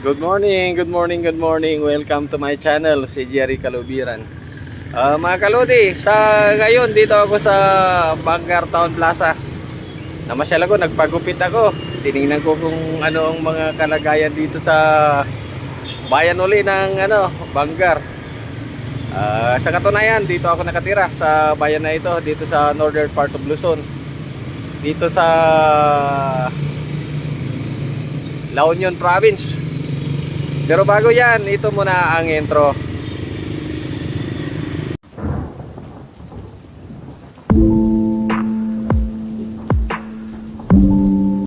Good morning, good morning, good morning. Welcome to my channel, si Jerry Kalubiran. Mga kalodi, sa ngayon dito ako sa Bangar Town Plaza. Namasyal ako, nagpagupit ako. Tiningnan ko kung ano ang mga kalagayan dito sa bayan uli ng Bangar. Sa katunayan, dito ako nakatira sa bayan na ito, dito sa northern part of Luzon. Dito sa La Union Province. Pero bago yan, ito muna ang intro.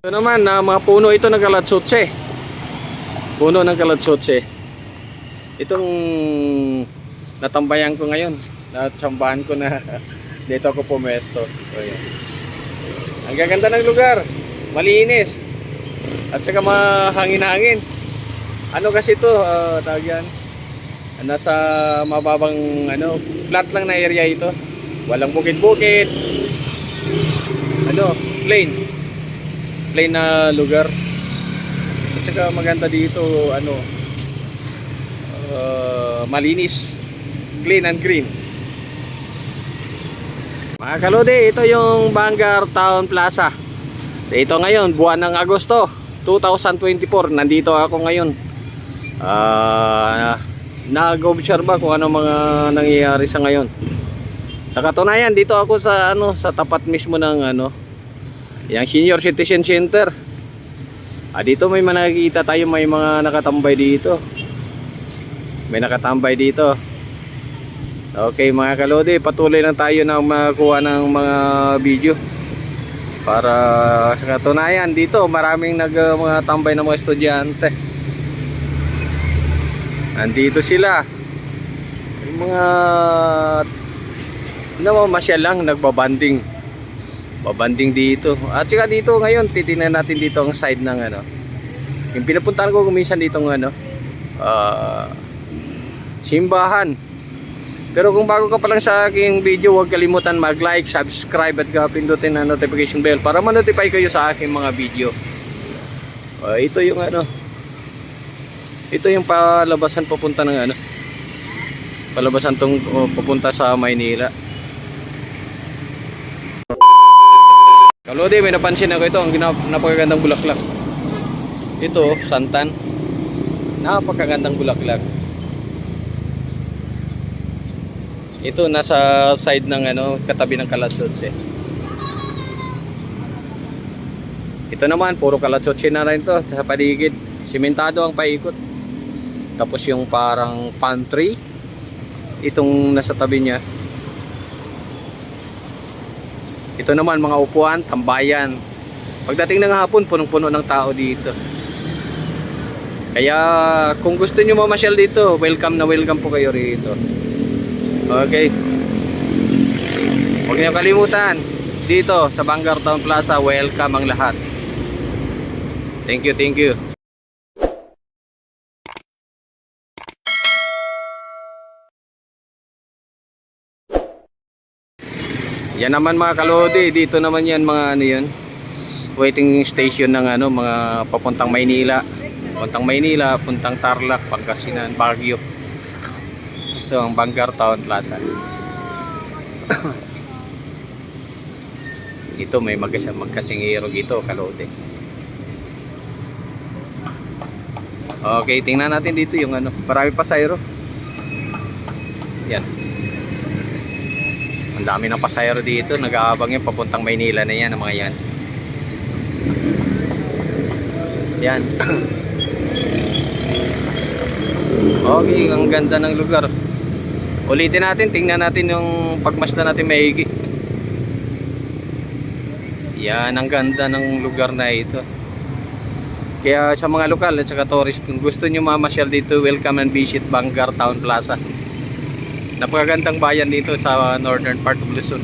Ito naman, mga puno ito ng kalatsotse. Puno ng kalatsotse. Itong natambayan ko ngayon. Natsambahan ko na dito ako pumesto. So, ang gaganda ng lugar. Malinis. At saka mahangin-hangin. Ano kasi ito, tawag yan, nasa mababang flat lang na area ito. Walang bukid-bukid. Plain na lugar. At saka maganda dito, malinis, clean and green. Mga kalodi, ito yung Bangar Town Plaza. Ito ngayon, buwan ng Agosto 2024. Nandito ako ngayon. Nag-observe kung ano mga nangyayari sa ngayon. Sa katunayan, dito ako sa sa tapat mismo ng yung Senior Citizen Center. Dito may nakikita tayo, may mga nakatambay dito. May nakatambay dito. Okay mga kalodi, patuloy lang tayo na makuha ng mga video. Para sa katunayan, dito maraming mga tambay ng mga estudyante. Nandito sila. Yung mga namamasyal lang, nagbabanding. Babanding dito. At saka dito ngayon, titingnan natin dito ang side ng yung pinapuntahan ko kuminsan dito ng simbahan. Pero kung bago ka pa lang sa aking video, huwag kalimutan mag-like, subscribe at pindutin ang notification bell para ma-notify kayo sa aking mga video. Ito yung ito yung palabasan papunta ng palabasan tong papunta sa Maynila. Kalodi, may napansin ako ito, ang napakagandang bulaklak. Ito, santan. Napakagandang bulaklak. Ito nasa side ng katabi ng kalatsotse. Ito naman puro kalatsotse na rin to sa paligid. Simentado ang paikot. Tapos yung parang pantry, itong nasa tabi niya. Ito naman mga upuan, tambayan. Pagdating ng hapon, punong-puno ng tao dito. Kaya kung gusto niyo mamasyal dito, welcome na welcome po kayo rito. Okay. Huwag niyo kalimutan, dito sa Bangar Town Plaza, welcome ang lahat. Thank you, thank you. Yan naman mga kalodi, dito naman yan mga yun, waiting station ng mga papuntang Maynila. Papuntang Maynila, puntang Tarlac, Pangasinan, Baguio. Ito ang Bangar Town Plaza. Ito may magkasingero dito, kalodi. Okay, tingnan natin dito yung marami pasayro. Yan. Ang dami ng pasayro dito, nag-aabang yan papuntang Maynila na yan, ang mga yan. Yan. Okay, ang ganda ng lugar. Ulitin natin, tingnan natin yung pagmasdan natin maigi. Yan, ang ganda ng lugar na ito. Kaya sa mga lokal at saka tourist, kung gusto nyo mamasyal dito, welcome and visit Bangar Town Plaza. Napakagandang bayan dito sa northern part of Luzon.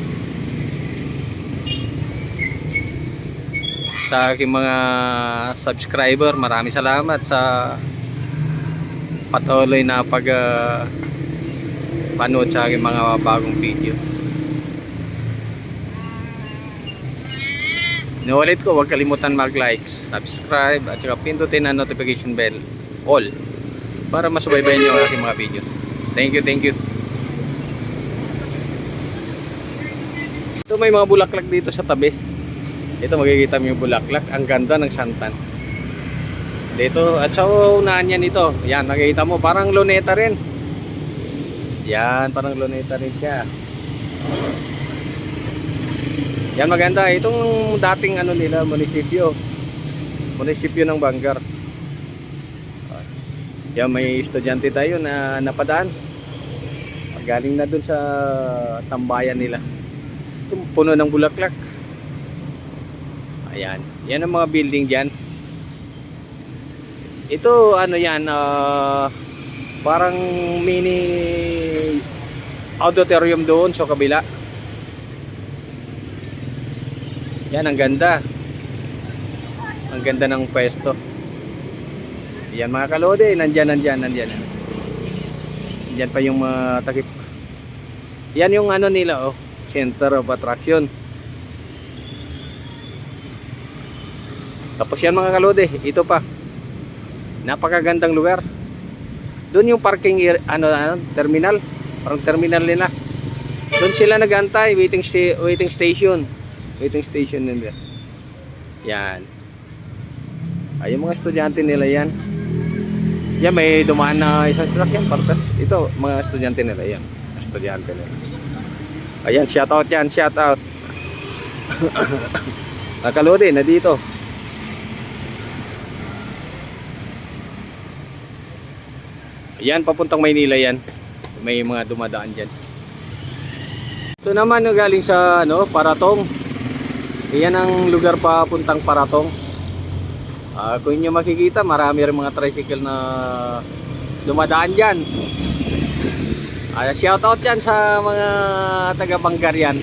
Sa aking mga subscriber, maraming salamat sa patuloy na panood sa aking mga bagong video. Inuulit ko, huwag kalimutan mag-like, subscribe at saka pindutin ang notification bell all para masubaybayan nyo ang aking mga video. Thank you, thank you. Ito may mga bulaklak dito sa tabi. Ito makikita mo yung bulaklak. Ang ganda ng santan. Dito at sa unahan yan ito. Yan makikita mo parang luneta rin. Yan parang luneta rin siya. Yan maganda. Itong dating ano nila munisipyo. Munisipyo ng Bangar. Yan may estudyante tayo na napadaan. Galing na dun sa tambayan nila. Ito puno ng bulaklak. Ayan. Yan ang mga building dyan. Ito ano yan. Parang mini auditorium doon sa kabila. Yan ang ganda. Ang ganda ng pwesto. Yan mga kalode, nandyan. Nandyan pa yung mga takip. Yan yung ano nila, oh, center of attraction. Tapos yan mga kalode, ito pa. Napakagandang lugar. Doon yung parking terminal, parang terminal nila. Doon sila nag-aantay, waiting station nila. Yan. Ay, yung mga estudyante nila yan. Yan, may dumaan na isang sasakyan. Partas. Ito, mga estudyante nila. Yan, estudyante nila. Ayan, shout out yan. Shout out. Nakalodi, na dito. Ayan, papuntang Maynila yan. May mga dumadaan dyan. Ito naman, galing sa Paratong. Ayan ang lugar papuntang Paratong. Kung inyo makikita, marami rin mga tricycle na dumadaan dyan. Shout out dyan sa mga taga Bangar yan.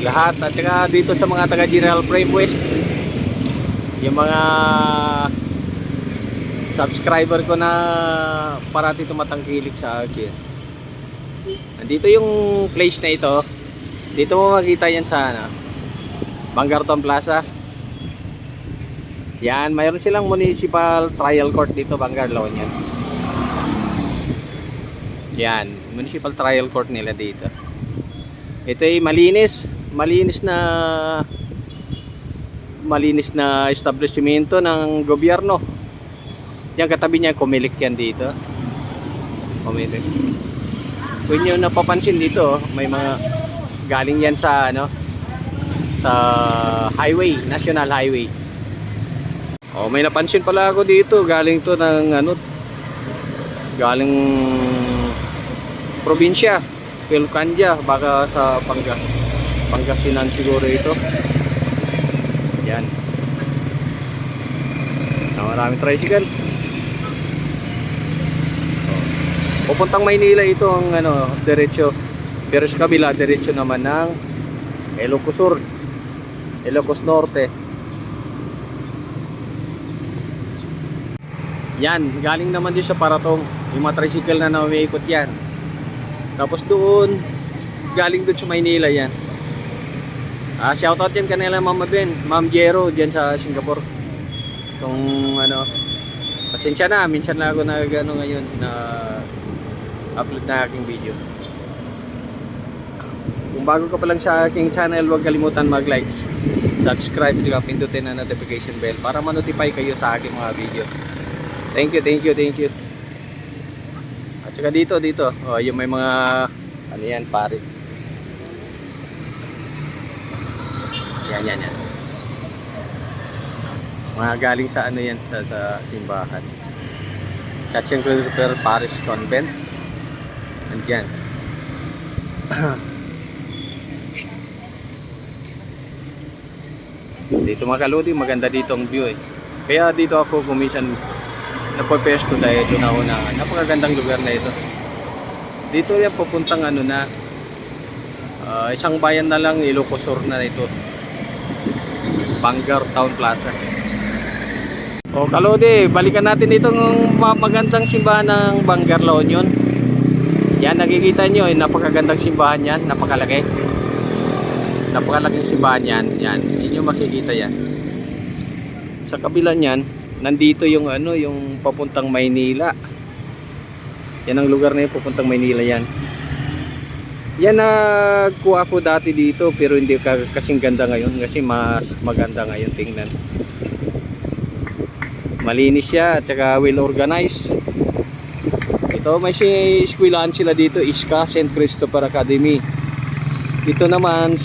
Lahat. At saka dito sa mga taga General Frame West. Yung mga subscriber ko na parati tumatangkilik sa akin. Nandito yung place na ito. Dito mo makita yan sa Bangar Town Plaza. Yan, mayroon silang municipal trial court dito, Bangar La Union. Yan, municipal trial court nila dito. Ito ay malinis na establishmento ng gobyerno. Yan, katabi niya, Comelec yan dito. Comelec. Kung nyo napapansin dito, may mga galing yan sa sa highway, national highway. Oh, may napansin pala ako dito, galing to ng galing probinsya, Pilcandia, baka sa Pangasinan siguro ito. Yan. Maraming tricycle. Oh. Pupuntang Maynila ito ang diretso. Pero sa kabila diretso naman ng Ilocos Sur, Ilocos Norte. Yan, galing naman din sa Paratong. Yung mga tricycle na umiikot yan. Tapos doon, galing doon sa Maynila yan. Shoutout yan kanila Mama Ben, Ma'am Jero, dyan sa Singapore. Kung pasensya na, minsan lang ako ngayon na upload na aking video. Kung bago ka pa lang sa aking channel, huwag kalimutan mag-likes, subscribe, at pindutin ang notification bell para ma-notify kayo sa aking mga video. Thank you. At saka dito. Oh, yung may mga yan, pare. Yan. Mga galing sa yan, sa simbahan. Church Christopher Parish Convent. Andiyan. Dito mga kaludi, maganda dito ang view eh. Kaya dito ako kumisan nagpo-pesto dahil ito na una. Napakagandang lugar na ito. Dito yan pupuntang isang bayan na lang, Ilocos Sur na ito. Bangar Town Plaza. O kalode, balikan natin itong magandang simbahan ng Bangar La Union. Yan, nakikita nyo, napakagandang simbahan yan, napakalaki. Napakalaking simbahan yan. Yan, inyo makikita yan. Sa kabila niyan, nandito yung ano, yung papuntang Maynila. Yan ang lugar na yun, papuntang Maynila yan. Yan nagkuha ko dati dito pero hindi kasing ganda ngayon kasi mas maganda ngayon tingnan. Malinis siya at saka well organized. Ito may eskwelahan sila dito, Iska St. Christopher Academy. Ito naman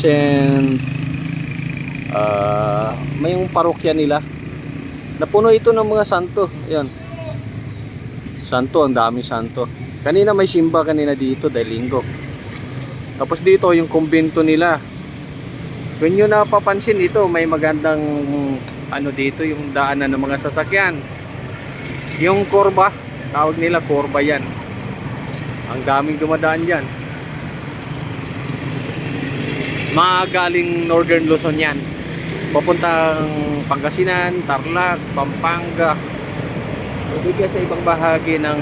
may yung parokya nila. Napuno ito ng mga santo. Ayan. Santo, ang daming santo. Kanina may simba kanina dito dahil linggo. Tapos dito yung kumbento nila. Kung nyo napapansin dito, may magandang ano dito, yung daanan ng mga sasakyan. Yung kurba, tawag nila kurba yan. Ang daming dumadaan yan. Mga galing Northern Luzon yan. Papuntang Pangasinan, Tarlac, Pampanga. Pwede sa ibang bahagi ng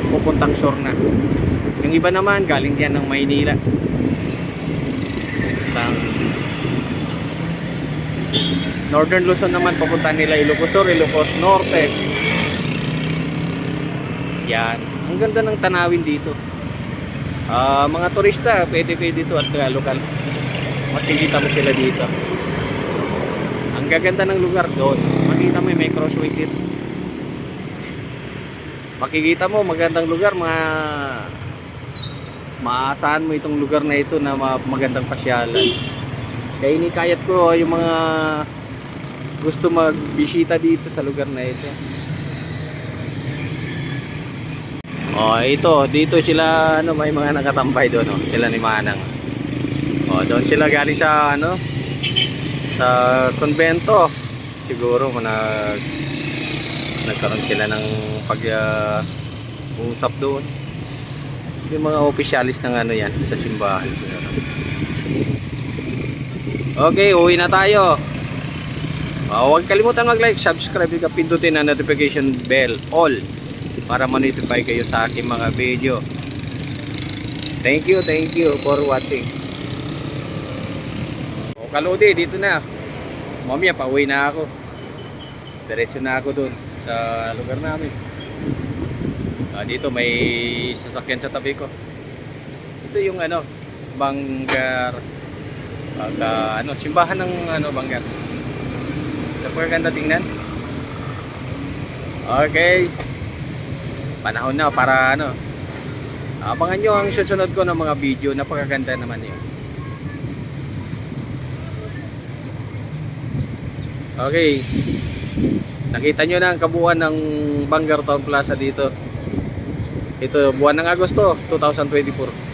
pupuntang Sorna. Yung iba naman galing diyan ng Maynila. Northern Luzon naman papunta nila Ilocos Sur, Ilocos Norte. Yan. Ang ganda ng tanawin dito. Mga turista, pwede dito at lokal. Makikita mo sila dito. Ang gaganda ng lugar doon. Makita mo may crossway dito. Makikita mo magandang lugar, maasahan mo itong lugar na ito na magandang pasyalan. Kaya inikayat ko yung mga gusto magbisita dito sa lugar na ito. Ito dito sila may mga nakatambay doon, sila ni Manang. Doon sila galing sa sa konbento. Siguro nagkaroon sila ng pag-usap doon. Yung mga opisyalis ng yan sa simbahan. Okay, uwi na tayo. Huwag kalimutan mag-like, subscribe, at pindutin ang notification bell all para ma-notify kayo sa aking mga video. Thank you for watching. Kaludi, dito na. Mamaya pauwi na ako. Diretso na ako doon sa lugar namin. Dito may sasakyan sa tabi ko. Ito yung Bangar, simbahan ng Bangar. Napakaganda tingnan. Okay, panahon na para abangan nyo ang susunod ko ng mga video. Napakaganda naman yun. Okay, nakita nyo na ang kabuuan ng Bangar Town Plaza dito. Ito buwan ng Agosto 2024.